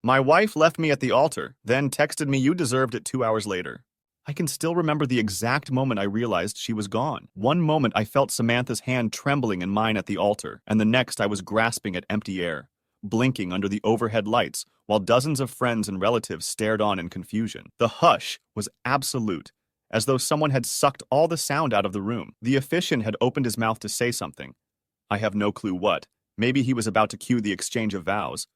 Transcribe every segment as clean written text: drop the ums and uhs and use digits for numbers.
My wife left me at the altar, then texted me you deserved it 2 hours later. I can still remember the exact moment I realized she was gone. One moment I felt Samantha's hand trembling in mine at the altar, and the next I was grasping at empty air, blinking under the overhead lights, while dozens of friends and relatives stared on in confusion. The hush was absolute, as though someone had sucked all the sound out of the room. The officiant had opened his mouth to say something. I have no clue what. Maybe he was about to cue the exchange of vows.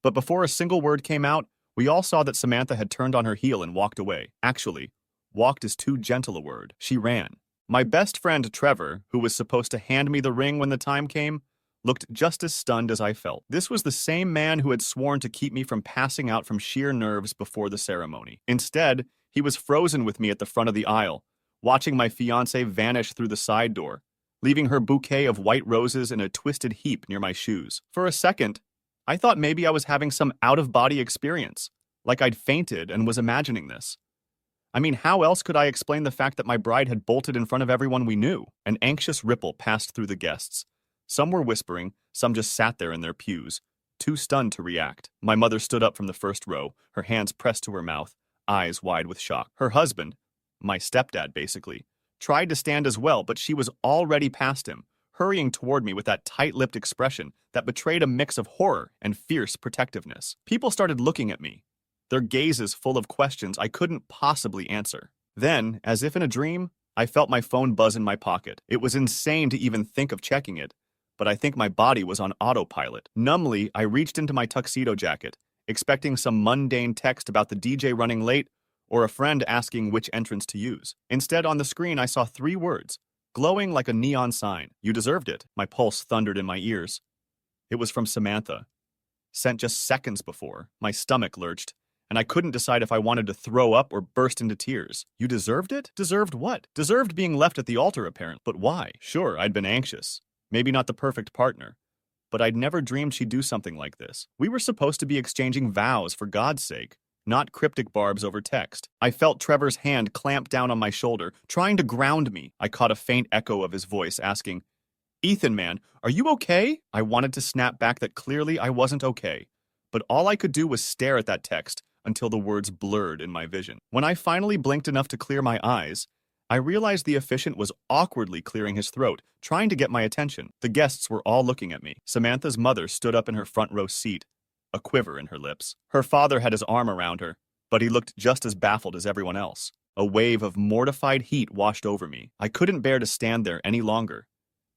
But before a single word came out, we all saw that Samantha had turned on her heel and walked away. Actually, walked is too gentle a word. She ran. My best friend Trevor, who was supposed to hand me the ring when the time came, looked just as stunned as I felt. This was the same man who had sworn to keep me from passing out from sheer nerves before the ceremony. Instead, he was frozen with me at the front of the aisle, watching my fiancée vanish through the side door, leaving her bouquet of white roses in a twisted heap near my shoes. For a second, I thought maybe I was having some out-of-body experience, like I'd fainted and was imagining this. I mean, how else could I explain the fact that my bride had bolted in front of everyone we knew? An anxious ripple passed through the guests. Some were whispering, some just sat there in their pews, too stunned to react. My mother stood up from the first row, her hands pressed to her mouth, eyes wide with shock. Her husband, my stepdad basically, tried to stand as well, but she was already past him, hurrying toward me with that tight-lipped expression that betrayed a mix of horror and fierce protectiveness. People started looking at me, their gazes full of questions I couldn't possibly answer. Then, as if in a dream, I felt my phone buzz in my pocket. It was insane to even think of checking it, but I think my body was on autopilot. Numbly, I reached into my tuxedo jacket, expecting some mundane text about the DJ running late or a friend asking which entrance to use. Instead, on the screen, I saw 3 words, glowing like a neon sign. You deserved it. My pulse thundered in my ears. It was from Samantha. Sent just seconds before, my stomach lurched, and I couldn't decide if I wanted to throw up or burst into tears. You deserved it? Deserved what? Deserved being left at the altar, apparently. But why? Sure, I'd been anxious. Maybe not the perfect partner. But I'd never dreamed she'd do something like this. We were supposed to be exchanging vows, for God's sake, not cryptic barbs over text. I felt Trevor's hand clamp down on my shoulder, trying to ground me. I caught a faint echo of his voice asking, "Ethan, man, are you okay?" I wanted to snap back that clearly I wasn't okay, but all I could do was stare at that text until the words blurred in my vision. When I finally blinked enough to clear my eyes, I realized the officiant was awkwardly clearing his throat, trying to get my attention. The guests were all looking at me. Samantha's mother stood up in her front row seat, a quiver in her lips. Her father had his arm around her, but he looked just as baffled as everyone else. A wave of mortified heat washed over me. I couldn't bear to stand there any longer,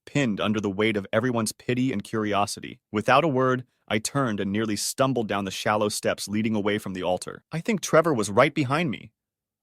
pinned under the weight of everyone's pity and curiosity. Without a word, I turned and nearly stumbled down the shallow steps leading away from the altar. I think Trevor was right behind me.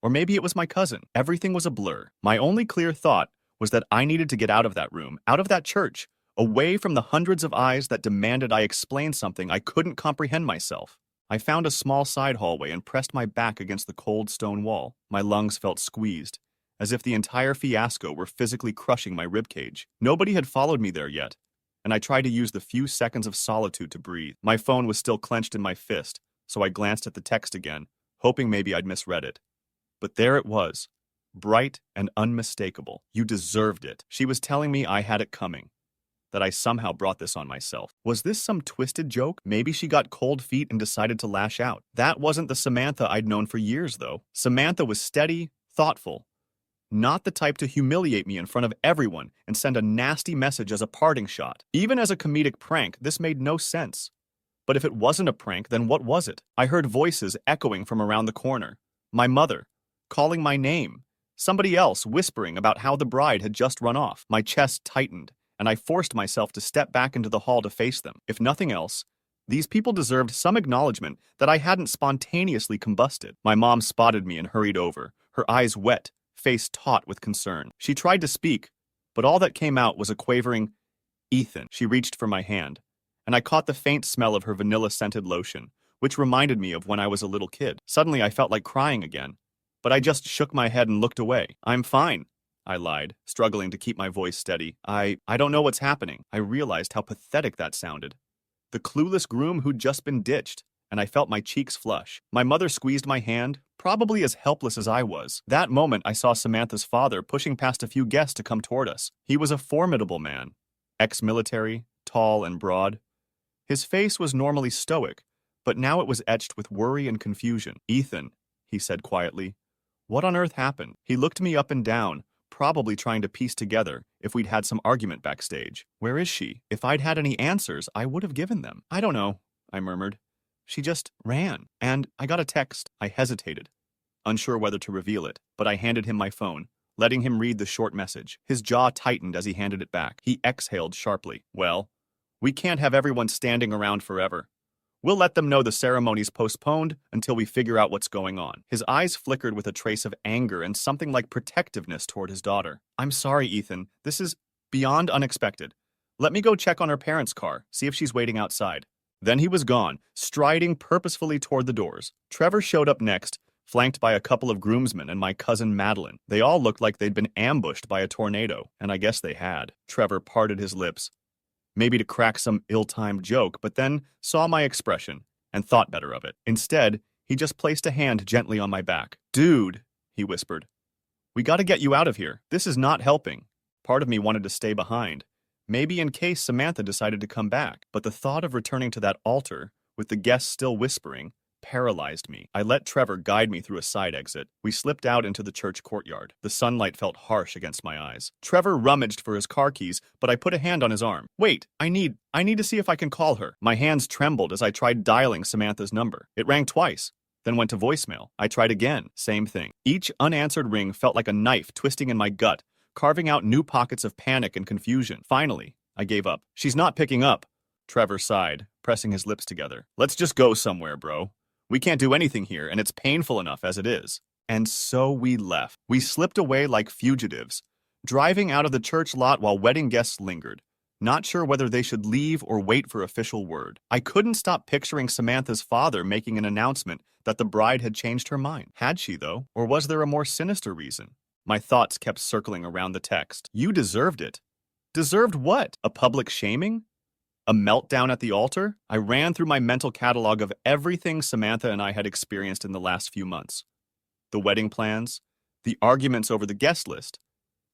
Or maybe it was my cousin. Everything was a blur. My only clear thought was that I needed to get out of that room, out of that church, away from the hundreds of eyes that demanded I explain something I couldn't comprehend myself. I found a small side hallway and pressed my back against the cold stone wall. My lungs felt squeezed, as if the entire fiasco were physically crushing my ribcage. Nobody had followed me there yet, and I tried to use the few seconds of solitude to breathe. My phone was still clenched in my fist, so I glanced at the text again, hoping maybe I'd misread it. But there it was, bright and unmistakable. You deserved it. She was telling me I had it coming, that I somehow brought this on myself. Was this some twisted joke? Maybe she got cold feet and decided to lash out. That wasn't the Samantha I'd known for years, though. Samantha was steady, thoughtful, not the type to humiliate me in front of everyone and send a nasty message as a parting shot. Even as a comedic prank, this made no sense. But if it wasn't a prank, then what was it? I heard voices echoing from around the corner. My mother, calling my name. Somebody else whispering about how the bride had just run off. My chest tightened, and I forced myself to step back into the hall to face them. If nothing else, these people deserved some acknowledgement that I hadn't spontaneously combusted. My mom spotted me and hurried over, her eyes wet, face taut with concern. She tried to speak, but all that came out was a quavering, "Ethan." She reached for my hand, and I caught the faint smell of her vanilla-scented lotion, which reminded me of when I was a little kid. Suddenly I felt like crying again, but I just shook my head and looked away. "I'm fine," I lied, struggling to keep my voice steady. I don't know what's happening." I realized how pathetic that sounded. The clueless groom who'd just been ditched, and I felt my cheeks flush. My mother squeezed my hand, probably as helpless as I was. That moment, I saw Samantha's father pushing past a few guests to come toward us. He was a formidable man, ex-military, tall and broad. His face was normally stoic, but now it was etched with worry and confusion. "Ethan," he said quietly, "what on earth happened?" He looked me up and down, probably trying to piece together if we'd had some argument backstage. "Where is she?" If I'd had any answers, I would have given them. "I don't know," I murmured. "She just ran, and I got a text." I hesitated, unsure whether to reveal it, but I handed him my phone, letting him read the short message. His jaw tightened as he handed it back. He exhaled sharply. "Well, we can't have everyone standing around forever. We'll let them know the ceremony's postponed until we figure out what's going on." His eyes flickered with a trace of anger and something like protectiveness toward his daughter. "I'm sorry, Ethan. This is beyond unexpected. Let me go check on her parents' car, see if she's waiting outside." Then he was gone, striding purposefully toward the doors. Trevor showed up next, flanked by a couple of groomsmen and my cousin Madeline. They all looked like they'd been ambushed by a tornado, and I guess they had. Trevor parted his lips, maybe to crack some ill-timed joke, but then saw my expression and thought better of it. Instead, he just placed a hand gently on my back. "Dude," he whispered, "we gotta get you out of here. This is not helping." Part of me wanted to stay behind, maybe in case Samantha decided to come back, but the thought of returning to that altar, with the guests still whispering, paralyzed me. I let Trevor guide me through a side exit. We slipped out into the church courtyard. The sunlight felt harsh against my eyes. Trevor rummaged for his car keys, but I put a hand on his arm. "Wait, I need to see if I can call her." My hands trembled as I tried dialing Samantha's number. It rang twice, then went to voicemail. I tried again, same thing. Each unanswered ring felt like a knife twisting in my gut, carving out new pockets of panic and confusion. Finally, I gave up. "She's not picking up." Trevor sighed, pressing his lips together. "Let's just go somewhere, bro. We can't do anything here, and it's painful enough as it is." And so we left. We slipped away like fugitives, driving out of the church lot while wedding guests lingered, not sure whether they should leave or wait for official word. I couldn't stop picturing Samantha's father making an announcement that the bride had changed her mind. Had she, though? Or was there a more sinister reason? My thoughts kept circling around the text. "You deserved it." Deserved what? A public shaming? A meltdown at the altar? I ran through my mental catalog of everything Samantha and I had experienced in the last few months. The wedding plans, the arguments over the guest list,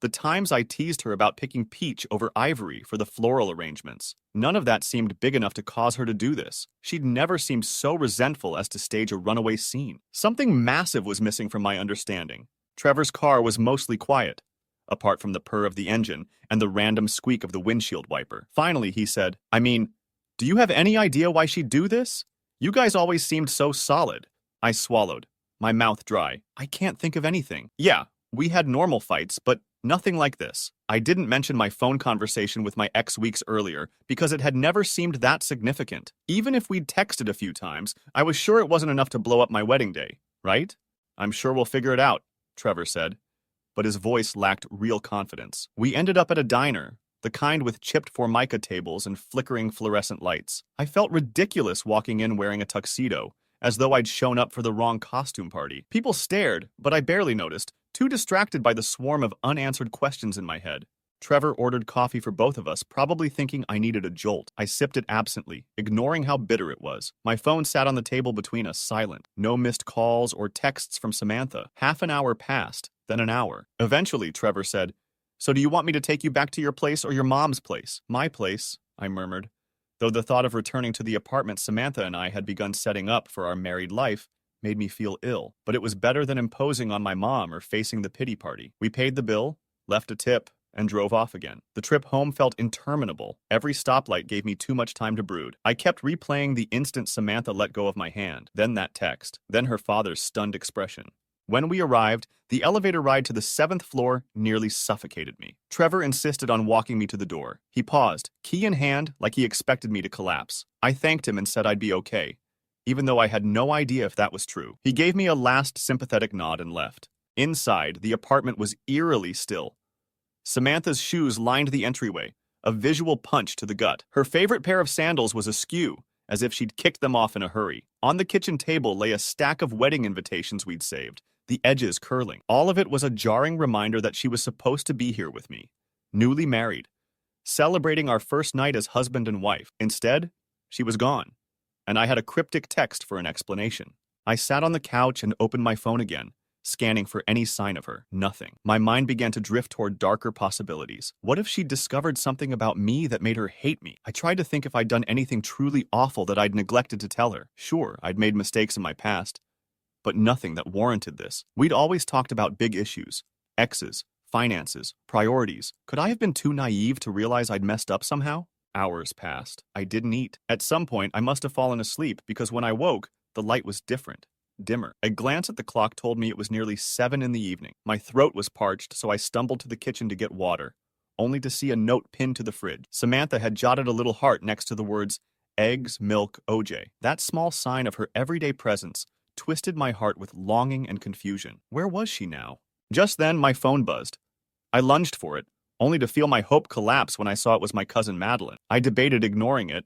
the times I teased her about picking peach over ivory for the floral arrangements. None of that seemed big enough to cause her to do this. She'd never seemed so resentful as to stage a runaway scene. Something massive was missing from my understanding. Trevor's car was mostly quiet, apart from the purr of the engine and the random squeak of the windshield wiper. Finally, he said, "Do you have any idea why she'd do this? You guys always seemed so solid." I swallowed, my mouth dry. "I can't think of anything." "Yeah, we had normal fights, but nothing like this." I didn't mention my phone conversation with my ex weeks earlier because it had never seemed that significant. Even if we'd texted a few times, I was sure it wasn't enough to blow up my wedding day, right? "I'm sure we'll figure it out," Trevor said, but his voice lacked real confidence. We ended up at a diner, the kind with chipped formica tables and flickering fluorescent lights. I felt ridiculous walking in wearing a tuxedo, as though I'd shown up for the wrong costume party. People stared, but I barely noticed, too distracted by the swarm of unanswered questions in my head. Trevor ordered coffee for both of us, probably thinking I needed a jolt. I sipped it absently, ignoring how bitter it was. My phone sat on the table between us, silent. No missed calls or texts from Samantha. Half an hour passed, then an hour. Eventually, Trevor said, "So do you want me to take you back to your place or your mom's place?" "My place," I murmured, though the thought of returning to the apartment Samantha and I had begun setting up for our married life made me feel ill. But it was better than imposing on my mom or facing the pity party. We paid the bill, left a tip, and drove off again. The trip home felt interminable. Every stoplight gave me too much time to brood. I kept replaying the instant Samantha let go of my hand, then that text, then her father's stunned expression. When we arrived, the elevator ride to the 7th floor nearly suffocated me. Trevor insisted on walking me to the door. He paused, key in hand, like he expected me to collapse. I thanked him and said I'd be okay, even though I had no idea if that was true. He gave me a last sympathetic nod and left. Inside, the apartment was eerily still. Samantha's shoes lined the entryway, a visual punch to the gut. Her favorite pair of sandals was askew, as if she'd kicked them off in a hurry. On the kitchen table lay a stack of wedding invitations we'd saved, the edges curling. All of it was a jarring reminder that she was supposed to be here with me, newly married, celebrating our first night as husband and wife. Instead, she was gone, and I had a cryptic text for an explanation. I sat on the couch and opened my phone again, scanning for any sign of her. Nothing. My mind began to drift toward darker possibilities. What if she'd discovered something about me that made her hate me? I tried to think if I'd done anything truly awful that I'd neglected to tell her. Sure, I'd made mistakes in my past, but nothing that warranted this. We'd always talked about big issues. Exes, finances, priorities. Could I have been too naive to realize I'd messed up somehow? Hours passed. I didn't eat. At some point, I must have fallen asleep because when I woke, the light was different. Dimmer. A glance at the clock told me it was nearly 7 in the evening. My throat was parched, so I stumbled to the kitchen to get water, only to see a note pinned to the fridge. Samantha had jotted a little heart next to the words, eggs, milk, OJ. That small sign of her everyday presence twisted my heart with longing and confusion. Where was she now? Just then, my phone buzzed. I lunged for it, only to feel my hope collapse when I saw it was my cousin Madeline. I debated ignoring it,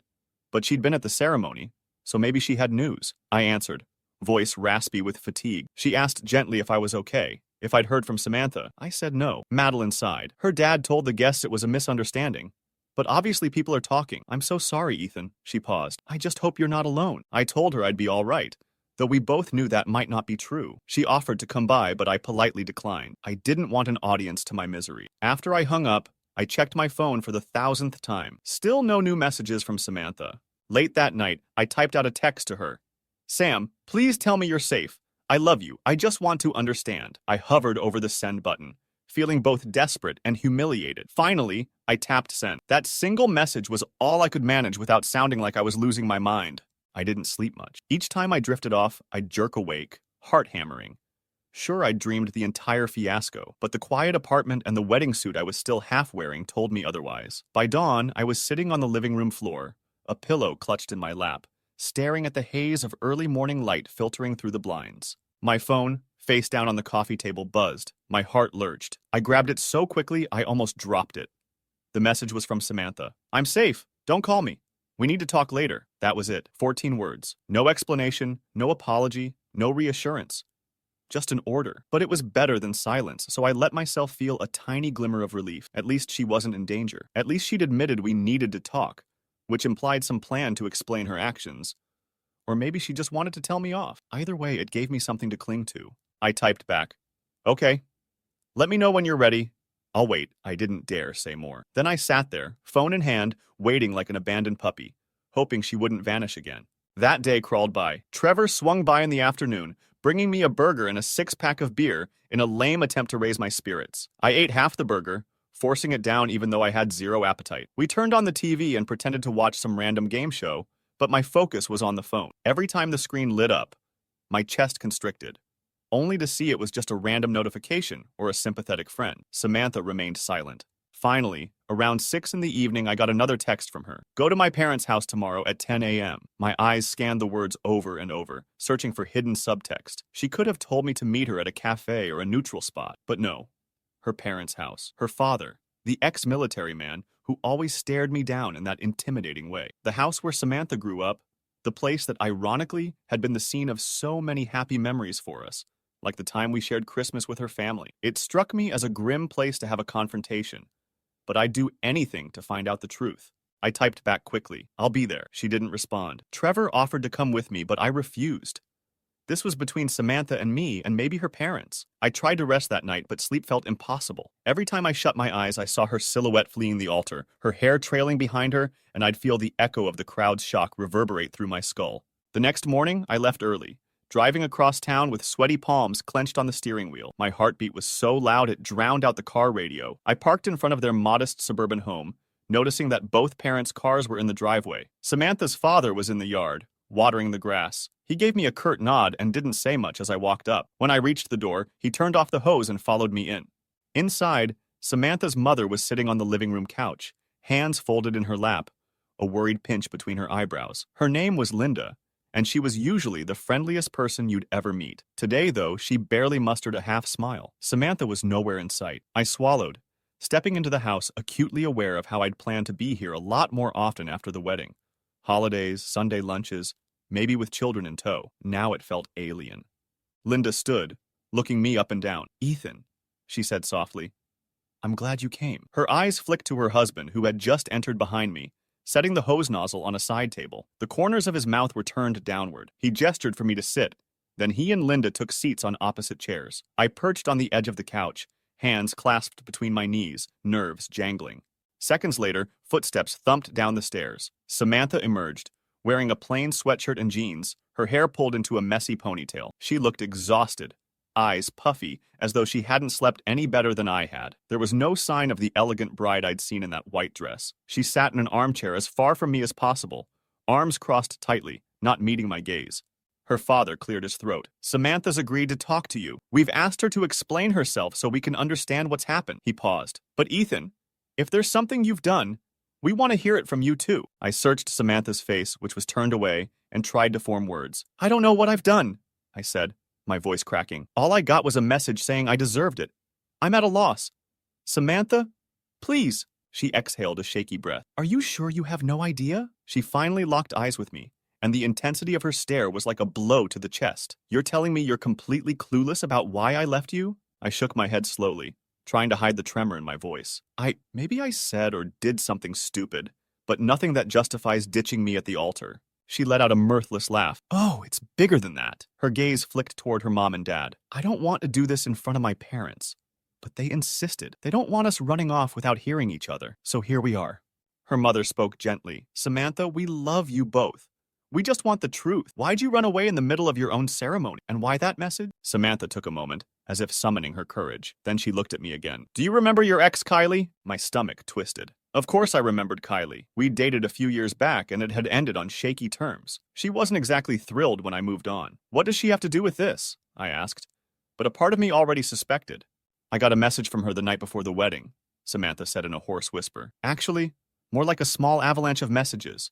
but she'd been at the ceremony, so maybe she had news. I answered, voice raspy with fatigue. She asked gently if I was okay, if I'd heard from Samantha. I said no. Madeline sighed. Her dad told the guests it was a misunderstanding, but obviously people are talking. I'm so sorry, Ethan. She paused. I just hope you're not alone. I told her I'd be all right, though we both knew that might not be true. She offered to come by, but I politely declined. I didn't want an audience to my misery. After I hung up, I checked my phone for the 1,000th time. Still no new messages from Samantha. Late that night, I typed out a text to her. Sam, please tell me you're safe. I love you. I just want to understand. I hovered over the send button, feeling both desperate and humiliated. Finally, I tapped send. That single message was all I could manage without sounding like I was losing my mind. I didn't sleep much. Each time I drifted off, I'd jerk awake, heart hammering. Sure, I'd dreamed the entire fiasco, but the quiet apartment and the wedding suit I was still half wearing told me otherwise. By dawn, I was sitting on the living room floor, a pillow clutched in my lap, staring at the haze of early morning light filtering through the blinds. My phone, face down on the coffee table, buzzed. My heart lurched. I grabbed it so quickly I almost dropped it. The message was from Samantha. I'm safe. Don't call me. We need to talk later. That was it. 14 words. No explanation, no apology, no reassurance. Just an order. But it was better than silence, so I let myself feel a tiny glimmer of relief. At least she wasn't in danger. At least she'd admitted we needed to talk, which implied some plan to explain her actions. Or maybe she just wanted to tell me off. Either way, it gave me something to cling to. I typed back, okay. Let me know when you're ready. I'll wait. I didn't dare say more. Then I sat there, phone in hand, waiting like an abandoned puppy, hoping she wouldn't vanish again. That day crawled by. Trevor swung by in the afternoon, bringing me a burger and a 6-pack of beer in a lame attempt to raise my spirits. I ate half the burger, forcing it down even though I had zero appetite. We turned on the TV and pretended to watch some random game show, but my focus was on the phone. Every time the screen lit up, my chest constricted, only to see it was just a random notification or a sympathetic friend. Samantha remained silent. Finally, around 6 in the evening, I got another text from her. Go to my parents' house tomorrow at 10 a.m. My eyes scanned the words over and over, searching for hidden subtext. She could have told me to meet her at a cafe or a neutral spot, but no. Her parents' house. Her father, the ex-military man who always stared me down in that intimidating way. The house where Samantha grew up, the place that ironically had been the scene of so many happy memories for us, like the time we shared Christmas with her family. It struck me as a grim place to have a confrontation, but I'd do anything to find out the truth. I typed back quickly, I'll be there. She didn't respond. Trevor offered to come with me, but I refused. This was between Samantha and me, and maybe her parents. I tried to rest that night, but sleep felt impossible. Every time I shut my eyes, I saw her silhouette fleeing the altar, her hair trailing behind her, and I'd feel the echo of the crowd's shock reverberate through my skull. The next morning, I left early, driving across town with sweaty palms clenched on the steering wheel. My heartbeat was so loud it drowned out the car radio. I parked in front of their modest suburban home, noticing that both parents' cars were in the driveway. Samantha's father was in the yard, watering the grass. He gave me a curt nod and didn't say much as I walked up. When I reached the door, he turned off the hose and followed me in. Inside, Samantha's mother was sitting on the living room couch, hands folded in her lap, a worried pinch between her eyebrows. Her name was Linda, and she was usually the friendliest person you'd ever meet. Today, though, she barely mustered a half smile. Samantha was nowhere in sight. I swallowed, stepping into the house acutely aware of how I'd planned to be here a lot more often after the wedding. Holidays, Sunday lunches, maybe with children in tow. Now it felt alien. Linda stood, looking me up and down. Ethan, she said softly, I'm glad you came. Her eyes flicked to her husband, who had just entered behind me, setting the hose nozzle on a side table. The corners of his mouth were turned downward. He gestured for me to sit, Then he and Linda took seats on opposite chairs. I perched on the edge of the couch, hands clasped between my knees, nerves jangling. Seconds later, footsteps thumped down the stairs. Samantha emerged, wearing a plain sweatshirt and jeans, her hair pulled into a messy ponytail. She looked exhausted, eyes puffy, as though she hadn't slept any better than I had. There was no sign of the elegant bride I'd seen in that white dress. She sat in an armchair as far from me as possible, arms crossed tightly, not meeting my gaze. Her father cleared his throat. Samantha's agreed to talk to you. We've asked her to explain herself so we can understand what's happened. He paused. But Ethan, if there's something you've done, we want to hear it from you too. I searched Samantha's face, which was turned away, and tried to form words. I don't know what I've done, I said, my voice cracking. All I got was a message saying I deserved it. I'm at a loss. Samantha, please. She exhaled a shaky breath. Are you sure you have no idea? She finally locked eyes with me, and the intensity of her stare was like a blow to the chest. You're telling me you're completely clueless about why I left you? I shook my head slowly, trying to hide the tremor in my voice. Maybe I said or did something stupid, but nothing that justifies ditching me at the altar. She let out a mirthless laugh. Oh, it's bigger than that. Her gaze flicked toward her mom and dad. I don't want to do this in front of my parents, but they insisted. They don't want us running off without hearing each other, so here we are. Her mother spoke gently. Samantha, we love you both. We just want the truth. Why'd you run away in the middle of your own ceremony? And why that message? Samantha took a moment, as if summoning her courage. Then she looked at me again. Do you remember your ex, Kylie? My stomach twisted. Of course I remembered Kylie. We'd dated a few years back and it had ended on shaky terms. She wasn't exactly thrilled when I moved on. What does she have to do with this? I asked. But a part of me already suspected. I got a message from her the night before the wedding, Samantha said in a hoarse whisper. Actually, more like a small avalanche of messages.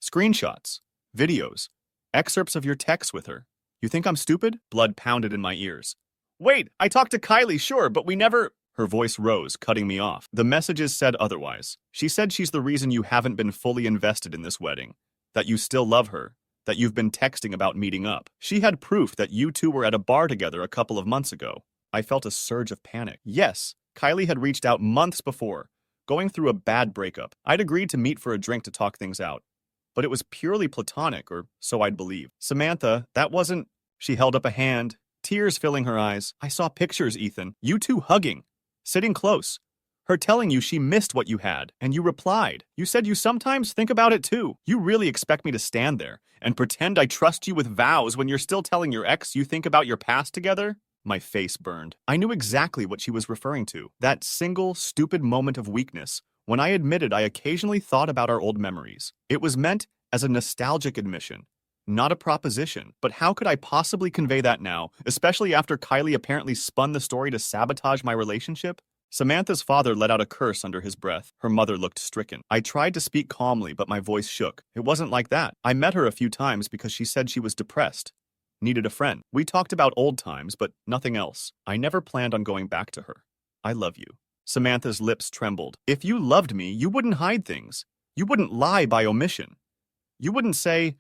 Screenshots. Videos. Excerpts of your texts with her. You think I'm stupid? Blood pounded in my ears. Wait, I talked to Kylie, sure, but we never... Her voice rose, cutting me off. The messages said otherwise. She said she's the reason you haven't been fully invested in this wedding. That you still love her. That you've been texting about meeting up. She had proof that you two were at a bar together a couple of months ago. I felt a surge of panic. Yes, Kylie had reached out months before, going through a bad breakup. I'd agreed to meet for a drink to talk things out. But it was purely platonic, or so I'd believe. Samantha, that wasn't... She held up a hand, tears filling her eyes. I saw pictures, Ethan. You two hugging, sitting close. Her telling you she missed what you had, and you replied. You said you sometimes think about it too. You really expect me to stand there and pretend I trust you with vows when you're still telling your ex you think about your past together? My face burned. I knew exactly what she was referring to. That single, stupid moment of weakness when I admitted I occasionally thought about our old memories. It was meant as a nostalgic admission, not a proposition. But how could I possibly convey that now, especially after Kylie apparently spun the story to sabotage my relationship? Samantha's father let out a curse under his breath. Her mother looked stricken. I tried to speak calmly, but my voice shook. It wasn't like that. I met her a few times because she said she was depressed, needed a friend. We talked about old times, but nothing else. I never planned on going back to her. I love you. Samantha's lips trembled. If you loved me, you wouldn't hide things. You wouldn't lie by omission. You wouldn't say,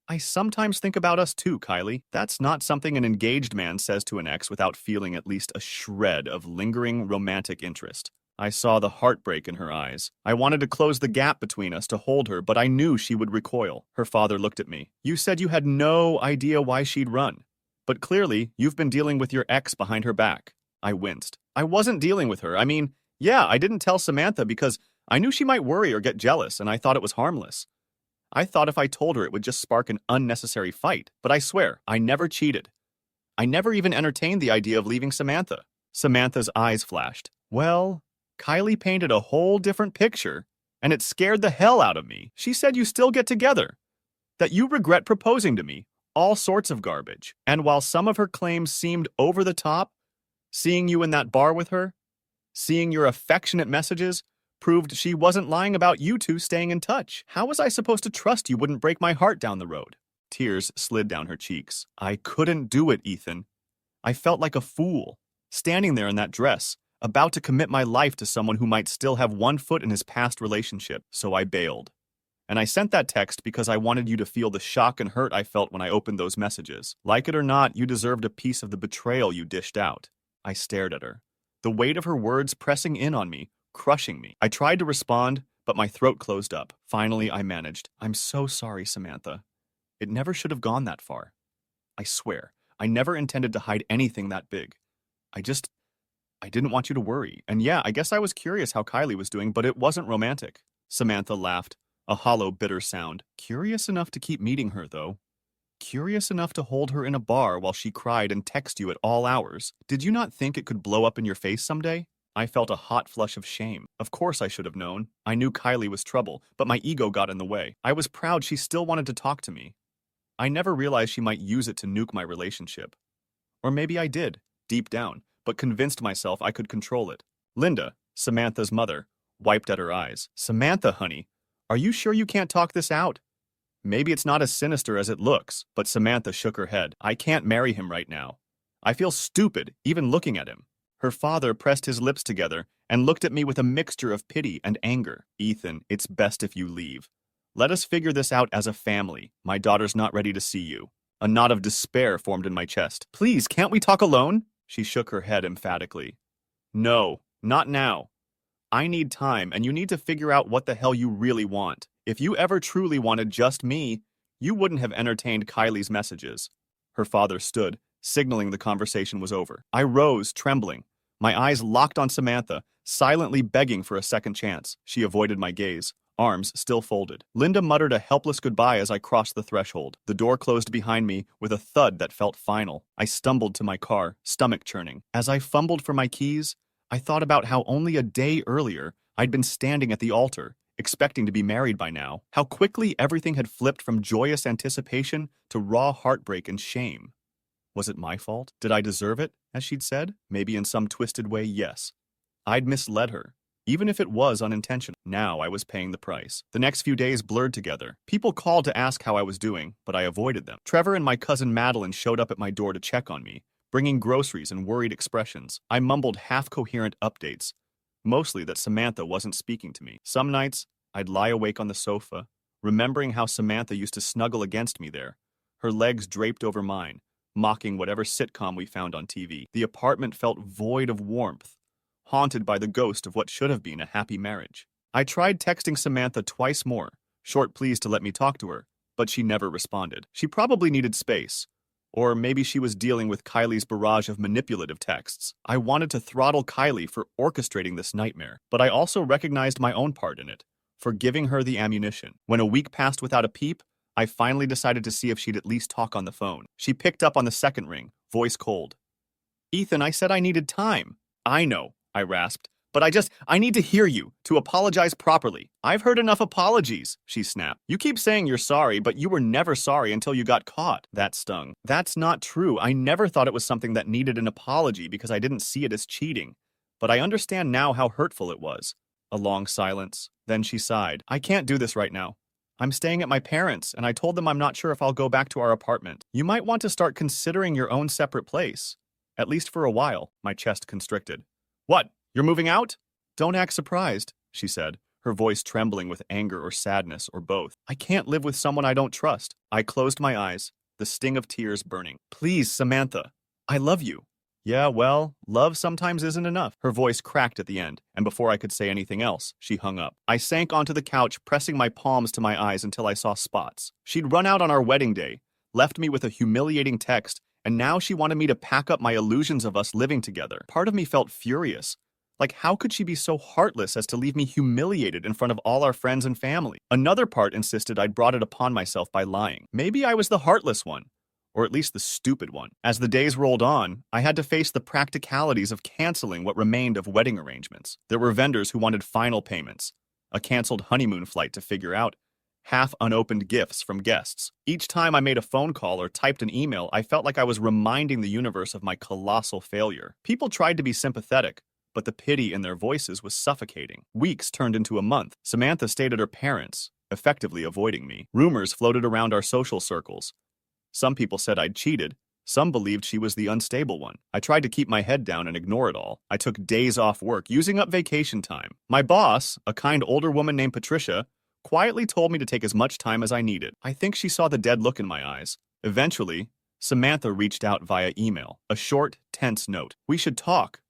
I sometimes think about us too, Kylie. That's not something an engaged man says to an ex without feeling at least a shred of lingering romantic interest. I saw the heartbreak in her eyes. I wanted to close the gap between us to hold her, but I knew she would recoil. Her father looked at me. You said you had no idea why she'd run. But clearly, you've been dealing with your ex behind her back. I winced. I wasn't dealing with her. I mean, yeah, I didn't tell Samantha because I knew she might worry or get jealous, and I thought it was harmless. I thought if I told her it would just spark an unnecessary fight. But I swear, I never cheated. I never even entertained the idea of leaving Samantha. Samantha's eyes flashed. Well, Kylie painted a whole different picture, and it scared the hell out of me. She said you still get together, that you regret proposing to me, all sorts of garbage. And while some of her claims seemed over the top, seeing you in that bar with her, seeing your affectionate messages, proved she wasn't lying about you two staying in touch. How was I supposed to trust you wouldn't break my heart down the road? Tears slid down her cheeks. I couldn't do it, Ethan. I felt like a fool, standing there in that dress, about to commit my life to someone who might still have one foot in his past relationship, so I bailed. And I sent that text because I wanted you to feel the shock and hurt I felt when I opened those messages. Like it or not, you deserved a piece of the betrayal you dished out. I stared at her, the weight of her words pressing in on me, crushing me. I tried to respond, but my throat closed up. Finally, I managed. I'm so sorry, Samantha. It never should have gone that far. I swear, I never intended to hide anything that big. I just, I didn't want you to worry. And yeah, I guess I was curious how Kylie was doing, but it wasn't romantic. Samantha laughed, a hollow, bitter sound. Curious enough to keep meeting her, though. Curious enough to hold her in a bar while she cried and text you at all hours. Did you not think it could blow up in your face someday? I felt a hot flush of shame. Of course I should have known. I knew Kylie was trouble, but my ego got in the way. I was proud she still wanted to talk to me. I never realized she might use it to nuke my relationship. Or maybe I did, deep down, but convinced myself I could control it. Linda, Samantha's mother, wiped at her eyes. Samantha, honey, are you sure you can't talk this out? Maybe it's not as sinister as it looks, but Samantha shook her head. I can't marry him right now. I feel stupid, even looking at him. Her father pressed his lips together and looked at me with a mixture of pity and anger. Ethan, it's best if you leave. Let us figure this out as a family. My daughter's not ready to see you. A knot of despair formed in my chest. Please, can't we talk alone? She shook her head emphatically. No, not now. I need time, and you need to figure out what the hell you really want. If you ever truly wanted just me, you wouldn't have entertained Kylie's messages. Her father stood, signaling the conversation was over. I rose, trembling. My eyes locked on Samantha, silently begging for a second chance. She avoided my gaze, arms still folded. Linda muttered a helpless goodbye as I crossed the threshold. The door closed behind me with a thud that felt final. I stumbled to my car, stomach churning. As I fumbled for my keys, I thought about how only a day earlier I'd been standing at the altar, expecting to be married by now. How quickly everything had flipped from joyous anticipation to raw heartbreak and shame. Was it my fault? Did I deserve it, as she'd said? Maybe in some twisted way, yes. I'd misled her, even if it was unintentional. Now I was paying the price. The next few days blurred together. People called to ask how I was doing, but I avoided them. Trevor and my cousin Madeline showed up at my door to check on me, bringing groceries and worried expressions. I mumbled half-coherent updates, mostly that Samantha wasn't speaking to me. Some nights, I'd lie awake on the sofa, remembering how Samantha used to snuggle against me there, her legs draped over mine, mocking whatever sitcom we found on TV. The apartment felt void of warmth, haunted by the ghost of what should have been a happy marriage. I tried texting Samantha twice more, short pleas to let me talk to her, but she never responded. She probably needed space, or maybe she was dealing with Kylie's barrage of manipulative texts. I wanted to throttle Kylie for orchestrating this nightmare, but I also recognized my own part in it, for giving her the ammunition. When a week passed without a peep, I finally decided to see if she'd at least talk on the phone. She picked up on the second ring, voice cold. Ethan, I said I needed time. I know, I rasped, but I need to hear you, to apologize properly. I've heard enough apologies, she snapped. You keep saying you're sorry, but you were never sorry until you got caught. That stung. That's not true. I never thought it was something that needed an apology because I didn't see it as cheating. But I understand now how hurtful it was. A long silence. Then she sighed. I can't do this right now. I'm staying at my parents', and I told them I'm not sure if I'll go back to our apartment. You might want to start considering your own separate place. At least for a while, my chest constricted. What? You're moving out? Don't act surprised, she said, her voice trembling with anger or sadness or both. I can't live with someone I don't trust. I closed my eyes, the sting of tears burning. Please, Samantha. I love you. Yeah, well, love sometimes isn't enough. Her voice cracked at the end, and before I could say anything else, she hung up. I sank onto the couch, pressing my palms to my eyes until I saw spots. She'd run out on our wedding day, left me with a humiliating text, and now she wanted me to pack up my illusions of us living together. Part of me felt furious. Like, how could she be so heartless as to leave me humiliated in front of all our friends and family? Another part insisted I'd brought it upon myself by lying. Maybe I was the heartless one, or at least the stupid one. As the days rolled on, I had to face the practicalities of canceling what remained of wedding arrangements. There were vendors who wanted final payments, a canceled honeymoon flight to figure out, half unopened gifts from guests. Each time I made a phone call or typed an email, I felt like I was reminding the universe of my colossal failure. People tried to be sympathetic, but the pity in their voices was suffocating. Weeks turned into a month. Samantha stayed at her parents', effectively avoiding me. Rumors floated around our social circles. Some people said I'd cheated. Some believed she was the unstable one. I tried to keep my head down and ignore it all. I took days off work, using up vacation time. My boss, a kind older woman named Patricia, quietly told me to take as much time as I needed. I think she saw the dead look in my eyes. Eventually, Samantha reached out via email, a short, tense note. We should talk.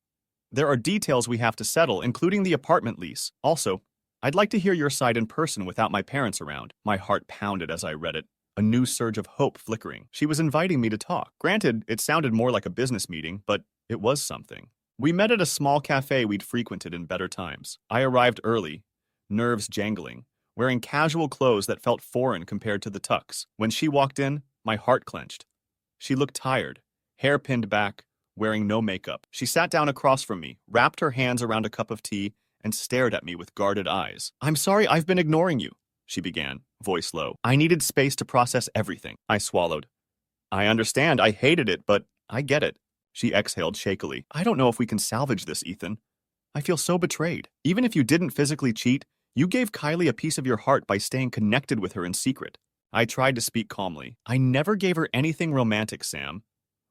There are details we have to settle, including the apartment lease. Also, I'd like to hear your side in person without my parents around. My heart pounded as I read it. a new surge of hope flickering. She was inviting me to talk. Granted, it sounded more like a business meeting, but it was something. We met at a small cafe we'd frequented in better times. I arrived early, nerves jangling, wearing casual clothes that felt foreign compared to the tux. When she walked in, my heart clenched. She looked tired, hair pinned back, wearing no makeup. She sat down across from me, wrapped her hands around a cup of tea, and stared at me with guarded eyes. "I'm sorry I've been ignoring you," she began, voice low. "I needed space to process everything." I swallowed. "I understand, I hated it, but I get it." She exhaled shakily. "I don't know if we can salvage this, Ethan. I feel so betrayed. Even if you didn't physically cheat, you gave Kylie a piece of your heart by staying connected with her in secret." I tried to speak calmly. "I never gave her anything romantic, Sam.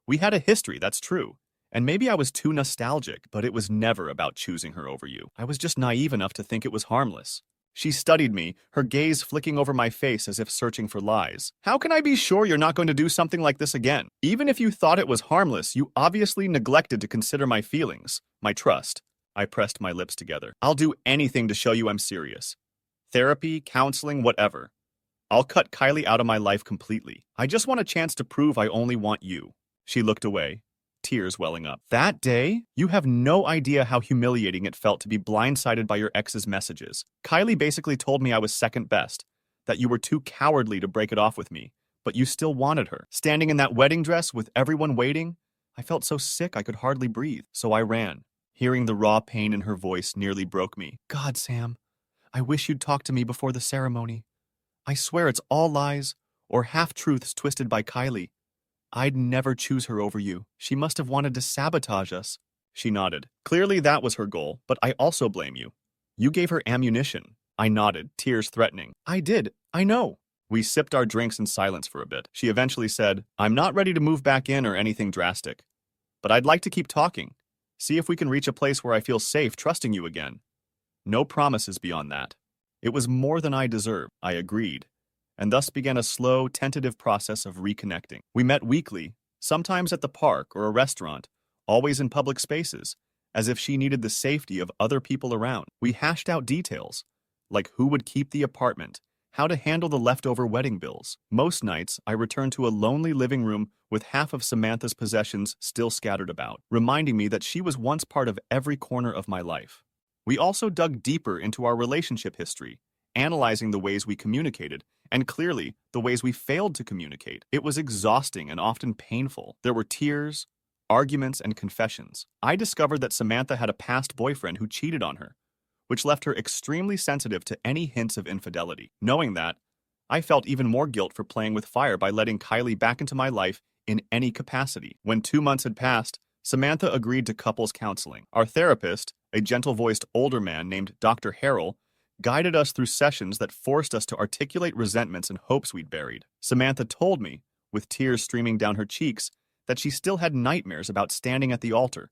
We had a history, that's true. And maybe I was too nostalgic, but it was never about choosing her over you. I was just naive enough to think it was harmless." She studied me, her gaze flicking over my face as if searching for lies. "How can I be sure you're not going to do something like this again? Even if you thought it was harmless, you obviously neglected to consider my feelings, my trust." I pressed my lips together. "I'll do anything to show you I'm serious. Therapy, counseling, whatever. I'll cut Kylie out of my life completely. I just want a chance to prove I only want you." She looked away, tears welling up. "That day, you have no idea how humiliating it felt to be blindsided by your ex's messages. Kylie basically told me I was second best, that you were too cowardly to break it off with me, but you still wanted her. Standing in that wedding dress with everyone waiting, I felt so sick I could hardly breathe, so I ran." Hearing the raw pain in her voice nearly broke me. "God, Sam, I wish you'd talk to me before the ceremony. I swear it's all lies or half-truths twisted by Kylie. I'd never choose her over you. She must have wanted to sabotage us." She nodded. "Clearly that was her goal, but I also blame you. You gave her ammunition." I nodded, tears threatening. "I did. I know." We sipped our drinks in silence for a bit. She eventually said, "I'm not ready to move back in or anything drastic, but I'd like to keep talking. See if we can reach a place where I feel safe trusting you again. No promises beyond that." It was more than I deserved, I agreed, and thus began a slow, tentative process of reconnecting. We met weekly, sometimes at the park or a restaurant, always in public spaces, as if she needed the safety of other people around. We hashed out details, like who would keep the apartment, how to handle the leftover wedding bills. Most nights, I returned to a lonely living room with half of Samantha's possessions still scattered about, reminding me that she was once part of every corner of my life. We also dug deeper into our relationship history, analyzing the ways we communicated, and clearly, the ways we failed to communicate. It was exhausting and often painful. There were tears, arguments, and confessions. I discovered that Samantha had a past boyfriend who cheated on her, which left her extremely sensitive to any hints of infidelity. Knowing that, I felt even more guilt for playing with fire by letting Kylie back into my life in any capacity. When 2 months had passed, Samantha agreed to couples counseling. Our therapist, a gentle-voiced older man named Dr. Harrell, guided us through sessions that forced us to articulate resentments and hopes we'd buried. Samantha told me, with tears streaming down her cheeks, that she still had nightmares about standing at the altar,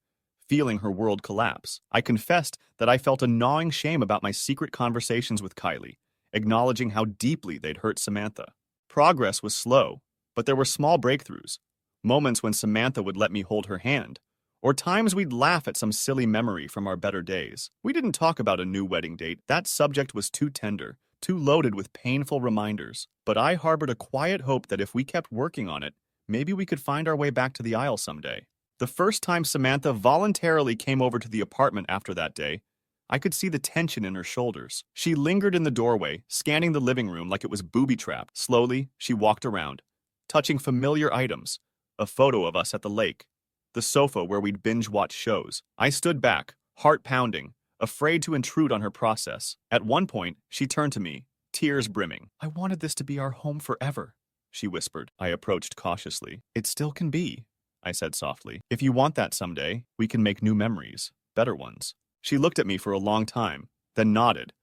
feeling her world collapse. I confessed that I felt a gnawing shame about my secret conversations with Kylie, acknowledging how deeply they'd hurt Samantha. Progress was slow, but there were small breakthroughs, moments when Samantha would let me hold her hand, or times we'd laugh at some silly memory from our better days. We didn't talk about a new wedding date. That subject was too tender, too loaded with painful reminders. But I harbored a quiet hope that if we kept working on it, maybe we could find our way back to the aisle someday. The first time Samantha voluntarily came over to the apartment after that day, I could see the tension in her shoulders. She lingered in the doorway, scanning the living room like it was booby-trapped. Slowly, she walked around, touching familiar items, a photo of us at the lake, the sofa where we'd binge-watch shows. I stood back, heart pounding, afraid to intrude on her process. At one point, she turned to me, tears brimming. "I wanted this to be our home forever," she whispered. I approached cautiously. "It still can be," I said softly. "If you want that someday, we can make new memories, better ones." She looked at me for a long time, then nodded,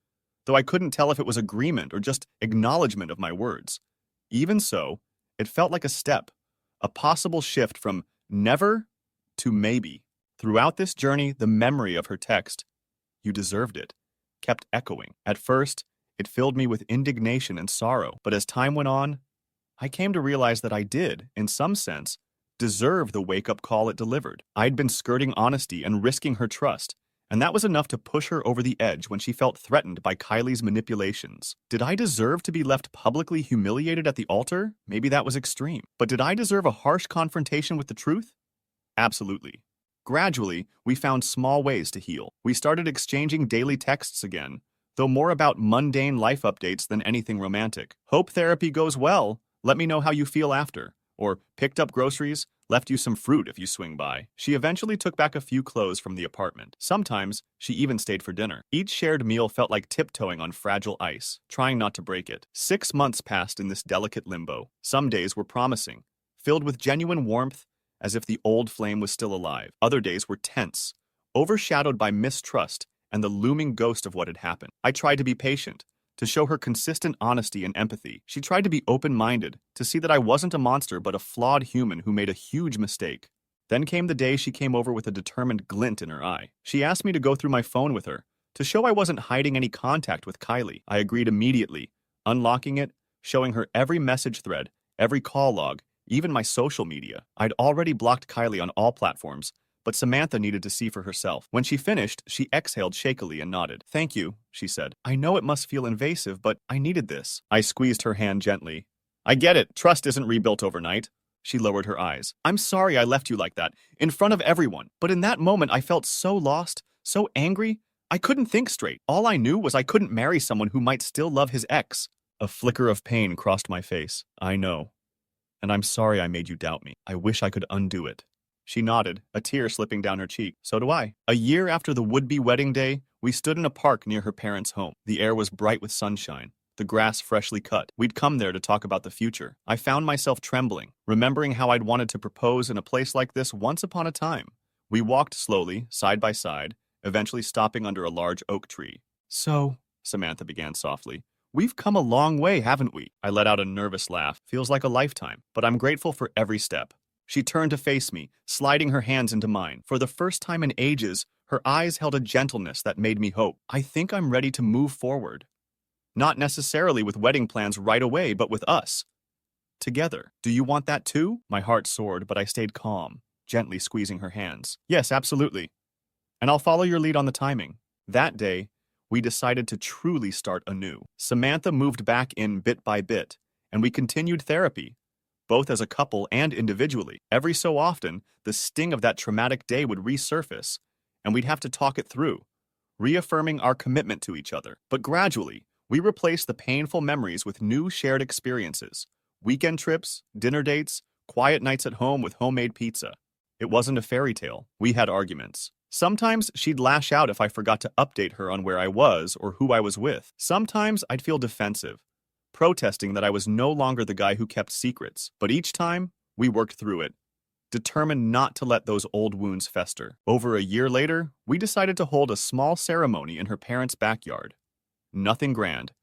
though I couldn't tell if it was agreement or just acknowledgement of my words. Even so, it felt like a step, a possible shift from never to maybe. Throughout this journey, the memory of her text, "You deserved it," kept echoing. At first, it filled me with indignation and sorrow, but as time went on, I came to realize that I did, in some sense, deserve the wake-up call it delivered. I'd been skirting honesty and risking her trust, And that was enough to push her over the edge when she felt threatened by Kylie's manipulations. Did I deserve to be left publicly humiliated at the altar? Maybe that was extreme. But did I deserve a harsh confrontation with the truth? Absolutely. Gradually, we found small ways to heal. We started exchanging daily texts again, though more about mundane life updates than anything romantic. Hope therapy goes well. Let me know how you feel after. Or picked up groceries, left you some fruit if you swing by. She eventually took back a few clothes from the apartment. Sometimes, she even stayed for dinner. Each shared meal felt like tiptoeing on fragile ice, trying not to break it. 6 months passed in this delicate limbo. Some days were promising, filled with genuine warmth, as if the old flame was still alive. Other days were tense, overshadowed by mistrust and the looming ghost of what had happened. I tried to be patient, to show her consistent honesty and empathy. She tried to be open-minded, to see that I wasn't a monster but a flawed human who made a huge mistake. Then came the day she came over with a determined glint in her eye. She asked me to go through my phone with her, to show I wasn't hiding any contact with Kylie. I agreed immediately, unlocking it, showing her every message thread, every call log, even my social media. I'd already blocked Kylie on all platforms, but Samantha needed to see for herself. When she finished, she exhaled shakily and nodded. "Thank you," she said. "I know it must feel invasive, but I needed this." I squeezed her hand gently. "I get it. Trust isn't rebuilt overnight." She lowered her eyes. "I'm sorry I left you like that, in front of everyone. But in that moment, I felt so lost, so angry. I couldn't think straight. All I knew was I couldn't marry someone who might still love his ex." A flicker of pain crossed my face. "I know. And I'm sorry I made you doubt me. I wish I could undo it." She nodded, a tear slipping down her cheek. "So do I." A year after the would-be wedding day, we stood in a park near her parents' home. The air was bright with sunshine, the grass freshly cut. We'd come there to talk about the future. I found myself trembling, remembering how I'd wanted to propose in a place like this once upon a time. We walked slowly, side by side, eventually stopping under a large oak tree. "So," Samantha began softly, "we've come a long way, haven't we?" I let out a nervous laugh. "Feels like a lifetime, but I'm grateful for every step." She turned to face me, sliding her hands into mine. For the first time in ages, her eyes held a gentleness that made me hope. "I think I'm ready to move forward. Not necessarily with wedding plans right away, but with us. Together. Do you want that too?" My heart soared, but I stayed calm, gently squeezing her hands. "Yes, absolutely. And I'll follow your lead on the timing." That day, we decided to truly start anew. Samantha moved back in bit by bit, and we continued therapy, both as a couple and individually. Every so often, the sting of that traumatic day would resurface, and we'd have to talk it through, reaffirming our commitment to each other. But gradually, we replaced the painful memories with new shared experiences. Weekend trips, dinner dates, quiet nights at home with homemade pizza. It wasn't a fairy tale. We had arguments. Sometimes she'd lash out if I forgot to update her on where I was or who I was with. Sometimes I'd feel defensive, protesting that I was no longer the guy who kept secrets. But each time, we worked through it, determined not to let those old wounds fester. Over a year later, we decided to hold a small ceremony in her parents' backyard. Nothing grand,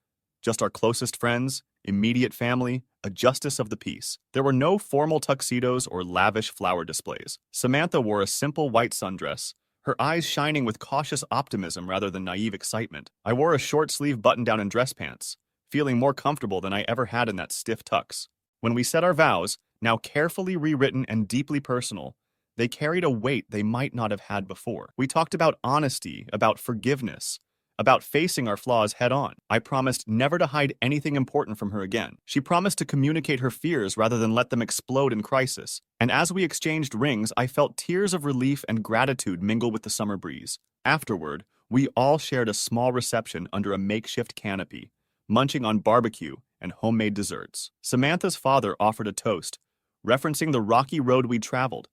just our closest friends, immediate family, a justice of the peace. There were no formal tuxedos or lavish flower displays. Samantha wore a simple white sundress, her eyes shining with cautious optimism rather than naive excitement. I wore a short-sleeve button-down and dress pants, feeling more comfortable than I ever had in that stiff tux. When we said our vows, now carefully rewritten and deeply personal, they carried a weight they might not have had before. We talked about honesty, about forgiveness, about facing our flaws head-on. I promised never to hide anything important from her again. She promised to communicate her fears rather than let them explode in crisis. And as we exchanged rings, I felt tears of relief and gratitude mingle with the summer breeze. Afterward, we all shared a small reception under a makeshift canopy, munching on barbecue and homemade desserts. Samantha's father offered a toast, referencing the rocky road we'd traveled,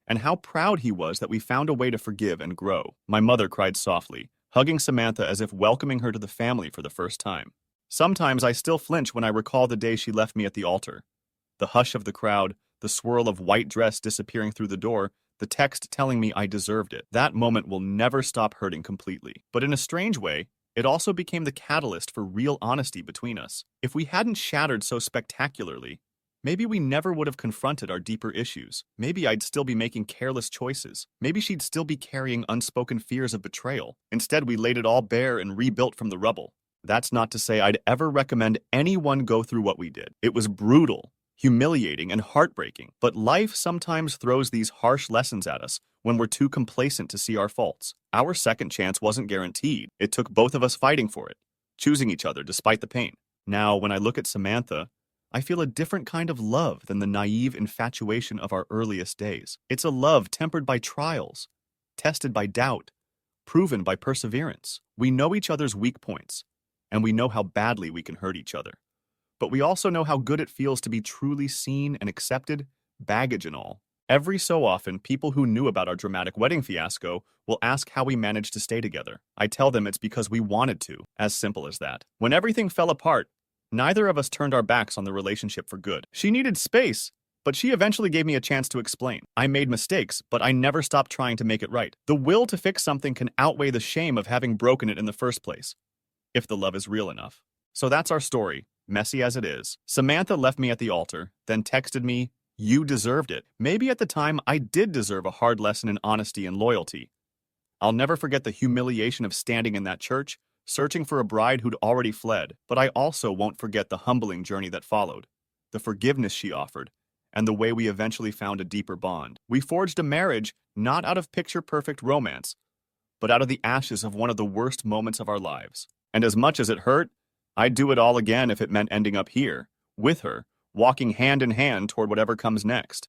and how proud he was that we found a way to forgive and grow. My mother cried softly, hugging Samantha as if welcoming her to the family for the first time. Sometimes I still flinch when I recall the day she left me at the altar. The hush of the crowd, the swirl of white dress disappearing through the door, the text telling me I deserved it. That moment will never stop hurting completely. But in a strange way, it also became the catalyst for real honesty between us. If we hadn't shattered so spectacularly, maybe we never would have confronted our deeper issues. Maybe I'd still be making careless choices. Maybe she'd still be carrying unspoken fears of betrayal. Instead, we laid it all bare and rebuilt from the rubble. That's not to say I'd ever recommend anyone go through what we did. It was brutal, humiliating, and heartbreaking. But life sometimes throws these harsh lessons at us when we're too complacent to see our faults. Our second chance wasn't guaranteed. It took both of us fighting for it, choosing each other despite the pain. Now, when I look at Samantha, I feel a different kind of love than the naive infatuation of our earliest days. It's a love tempered by trials, tested by doubt, proven by perseverance. We know each other's weak points, and we know how badly we can hurt each other. But we also know how good it feels to be truly seen and accepted, baggage and all. Every so often, people who knew about our dramatic wedding fiasco will ask how we managed to stay together. I tell them it's because we wanted to, as simple as that. When everything fell apart, neither of us turned our backs on the relationship for good. She needed space, but she eventually gave me a chance to explain. I made mistakes, but I never stopped trying to make it right. The will to fix something can outweigh the shame of having broken it in the first place, if the love is real enough. So that's our story, messy as it is. Samantha left me at the altar, then texted me, "You deserved it." Maybe at the time I did deserve a hard lesson in honesty and loyalty. I'll never forget the humiliation of standing in that church, searching for a bride who'd already fled, but I also won't forget the humbling journey that followed, the forgiveness she offered, and the way we eventually found a deeper bond. We forged a marriage not out of picture-perfect romance, but out of the ashes of one of the worst moments of our lives. And as much as it hurt, I'd do it all again if it meant ending up here, with her, walking hand in hand toward whatever comes next.